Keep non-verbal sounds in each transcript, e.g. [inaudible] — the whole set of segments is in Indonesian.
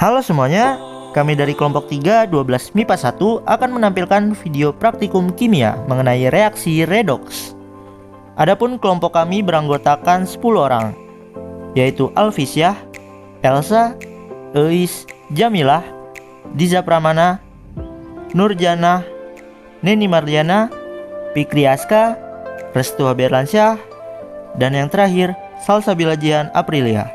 Halo semuanya, kami dari kelompok 3 12 MIPA 1 akan menampilkan video praktikum kimia mengenai reaksi redoks. Adapun kelompok kami beranggotakan 10 orang, yaitu Alfisyah, Elsa, Eis, Jamilah, Diza Pramana, Nurjana, Neni Marliana, Fikri Aska, Restu Berlansyah, dan yang terakhir Salsabila Jian Aprilia.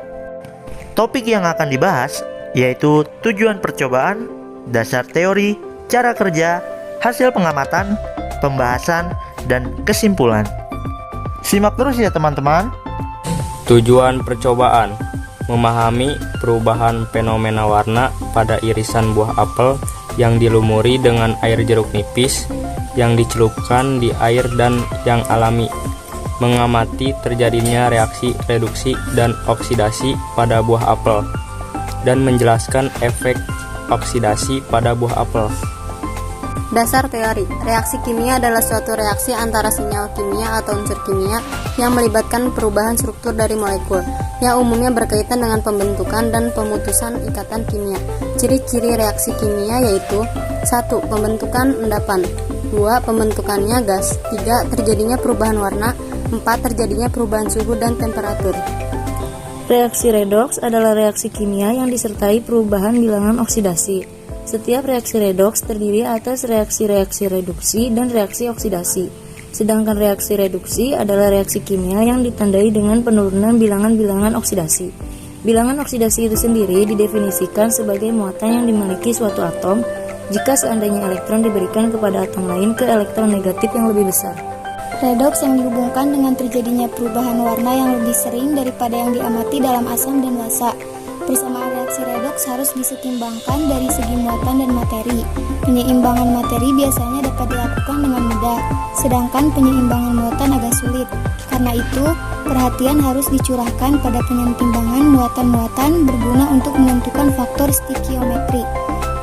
Topik yang akan dibahas yaitu tujuan percobaan, dasar teori, cara kerja, hasil pengamatan, pembahasan, dan kesimpulan. Simak terus ya teman-teman. Tujuan percobaan: memahami perubahan fenomena warna pada irisan buah apel yang dilumuri dengan air jeruk nipis yang dicelupkan di air dan yang alami. Mengamati terjadinya reaksi reduksi dan oksidasi pada buah apel dan menjelaskan efek oksidasi pada buah apel. Dasar teori. Reaksi kimia adalah suatu reaksi antara senyawa kimia atau unsur kimia yang melibatkan perubahan struktur dari molekul, yang umumnya berkaitan dengan pembentukan dan pemutusan ikatan kimia. Ciri-ciri reaksi kimia yaitu 1. Pembentukan endapan, 2. Pembentukannya gas, 3. Terjadinya perubahan warna, 4. Terjadinya perubahan suhu dan temperatur. Reaksi redoks adalah reaksi kimia yang disertai perubahan bilangan oksidasi. Setiap reaksi redoks terdiri atas reaksi-reaksi reduksi dan reaksi oksidasi. Sedangkan reaksi reduksi adalah reaksi kimia yang ditandai dengan penurunan bilangan-bilangan oksidasi. Bilangan oksidasi itu sendiri didefinisikan sebagai muatan yang dimiliki suatu atom jika seandainya elektron diberikan kepada atom lain ke elektron negatif yang lebih besar. Redoks yang dihubungkan dengan terjadinya perubahan warna yang lebih sering daripada yang diamati dalam asam dan basa. Persamaan reaksi redoks harus disetimbangkan dari segi muatan dan materi. Penyeimbangan materi biasanya dapat dilakukan dengan mudah, sedangkan penyeimbangan muatan agak sulit. Karena itu, perhatian harus dicurahkan pada penyeimbangan muatan-muatan berguna untuk menentukan faktor stikiometri.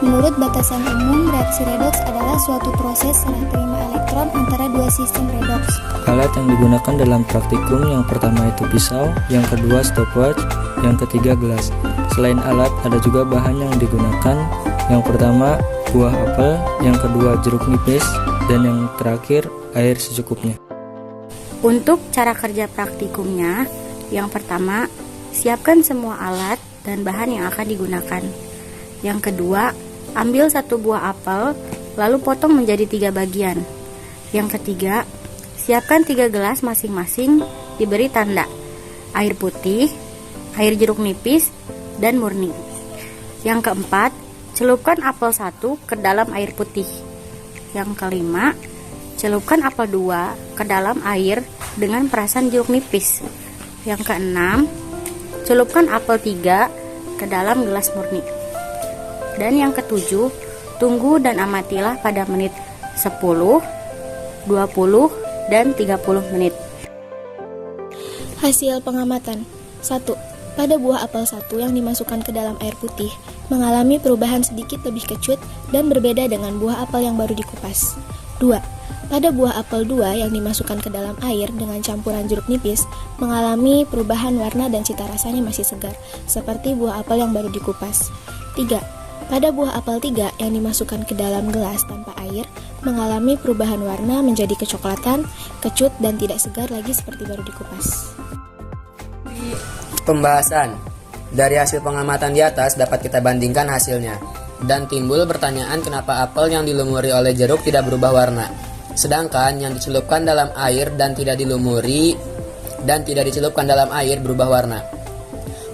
Menurut batasan umum, reaksi redoks adalah suatu proses serah terima elektron antara dua sistem redoks. Alat yang digunakan dalam praktikum yang pertama itu pisau, yang kedua stopwatch, yang ketiga gelas. Selain alat, ada juga bahan yang digunakan. Yang pertama buah apel, yang kedua jeruk nipis, dan yang terakhir air secukupnya. Untuk cara kerja praktikumnya, yang pertama, siapkan semua alat dan bahan yang akan digunakan. Yang kedua, ambil satu buah apel, lalu potong menjadi 3 bagian. Yang ketiga, siapkan 3 gelas masing-masing, diberi tanda air putih, air jeruk nipis, dan murni. Yang keempat, celupkan apel 1 ke dalam air putih. Yang kelima, celupkan apel 2 ke dalam air dengan perasan jeruk nipis. Yang keenam, celupkan apel 3 ke dalam gelas murni. Dan yang ketujuh, tunggu dan amatilah pada menit 10, 20, dan 30 menit. Hasil pengamatan. 1. Pada buah apel 1 yang dimasukkan ke dalam air putih, mengalami perubahan sedikit lebih kecut dan berbeda dengan buah apel yang baru dikupas. 2. Pada buah apel 2 yang dimasukkan ke dalam air dengan campuran jeruk nipis, mengalami perubahan warna dan cita rasanya masih segar, seperti buah apel yang baru dikupas. 3. Pada buah apel 3 yang dimasukkan ke dalam gelas tanpa air, mengalami perubahan warna menjadi kecoklatan, kecut, dan tidak segar lagi seperti baru dikupas. Pembahasan. Dari hasil pengamatan di atas dapat kita bandingkan hasilnya. Dan timbul pertanyaan kenapa apel yang dilumuri oleh jeruk tidak berubah warna, sedangkan yang dicelupkan dalam air dan tidak dicelupkan dalam air berubah warna.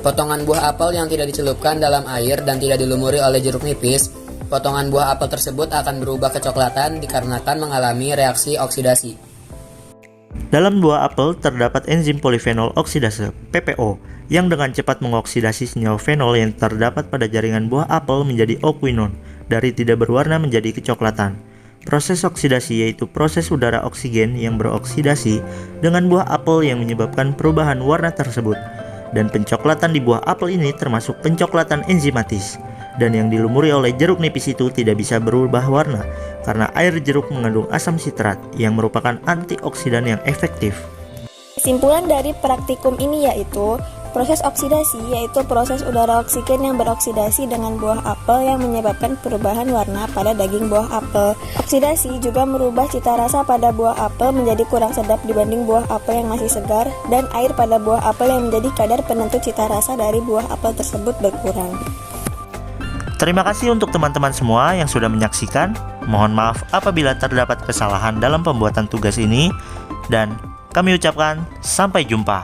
Potongan buah apel yang tidak dicelupkan dalam air dan tidak dilumuri oleh jeruk nipis, potongan buah apel tersebut akan berubah kecoklatan dikarenakan mengalami reaksi oksidasi. Dalam buah apel terdapat enzim polifenol oksidase [noise] yang dengan cepat mengoksidasi senyawa fenol yang terdapat pada jaringan buah apel menjadi oquinon, dari tidak berwarna menjadi kecoklatan. Proses oksidasi yaitu proses udara oksigen yang beroksidasi dengan buah apel yang menyebabkan perubahan warna tersebut. Dan pencoklatan di buah apel ini termasuk pencoklatan enzimatis. Dan yang dilumuri oleh jeruk nipis itu tidak bisa berubah warna karena air jeruk mengandung asam sitrat yang merupakan antioksidan yang efektif. Kesimpulan dari praktikum ini yaitu Proses oksidasi yaitu proses udara oksigen yang beroksidasi dengan buah apel yang menyebabkan perubahan warna pada daging buah apel. Oksidasi juga merubah cita rasa pada buah apel menjadi kurang sedap dibanding buah apel yang masih segar, dan air pada buah apel yang menjadi kadar penentu cita rasa dari buah apel tersebut berkurang. Terima kasih untuk teman-teman semua yang sudah menyaksikan. Mohon maaf apabila terdapat kesalahan dalam pembuatan tugas ini, dan kami ucapkan sampai jumpa.